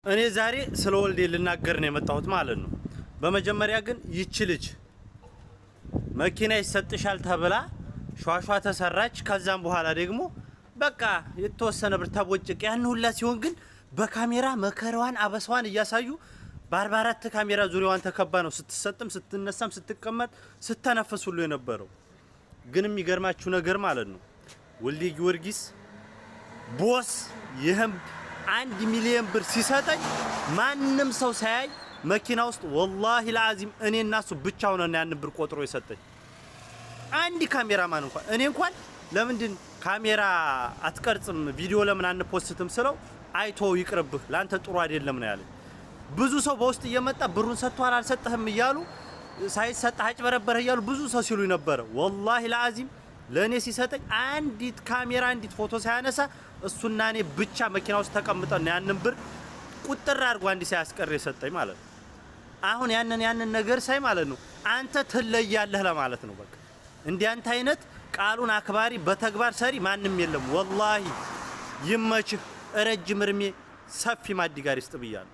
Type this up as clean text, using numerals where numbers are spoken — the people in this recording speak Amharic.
እኔ ዛሬ ስለ ወልዴ ልናገር ነው የመጣሁት ማለት ነው። በመጀመሪያ ግን ይቺ ልጅ መኪና ይሰጥሻል ተብላ ሿሿ ተሰራች። ከዛም በኋላ ደግሞ በቃ የተወሰነ ብር ተቦጭቅ ያን ሁላ ሲሆን ግን በካሜራ መከራዋን አበሳዋን እያሳዩ በ44 ካሜራ ዙሪያዋን ተከባ ነው ስትሰጥም ስትነሳም ስትቀመጥ ስተነፈስ ሁሉ የነበረው። ግን የሚገርማችሁ ነገር ማለት ነው ወልዴ ጊዮርጊስ ቦስ ይሄም 1 ሚሊዮን ብር ሲሰጠኝ ማንንም ሰው ሳያይ መኪና ውስጥ ወላሂ ለአዚም እኔና እሱ ብቻው ነው ያን ብር ቆጥሮ የሰጠኝ። አንድ ካሜራማን እንኳን እኔ እንኳን ለምንድን ካሜራ አትቀርጽም ቪዲዮ ለምን አንፖስትም ስለው አይቶ ይቅርብህ ላንተ ጥሩ አይደለም ነው ያለኝ። ብዙ ሰው በውስጥ እየመጣ ብሩን ሰጥቷል አልሰጠህም እያሉ ሳይሰጥህ አጭበረበረ እያሉ ብዙ ሰው ሲሉ ነበር። ወላሂ ለአዚም ለኔ ሲሰጠኝ አንዲት ካሜራ አንዲት ፎቶ ሳያነሳ እሱና እኔ ብቻ መኪና ውስጥ ተቀምጠን ያንን ብር ቁጥር አድርጎ አንዲ ሳያስቀር የሰጠኝ ማለት ነው። አሁን ያንን ነገር ሳይ ማለት ነው አንተ ትለያለህ ለማለት ነው። በቃ እንዲህ አንተ አይነት ቃሉን አክባሪ በተግባር ሰሪ ማንም የለም። ወላሂ ይመችህ ረጅም እርሜ ሰፊ ማዲጋር ይስጥ ብያለሁ።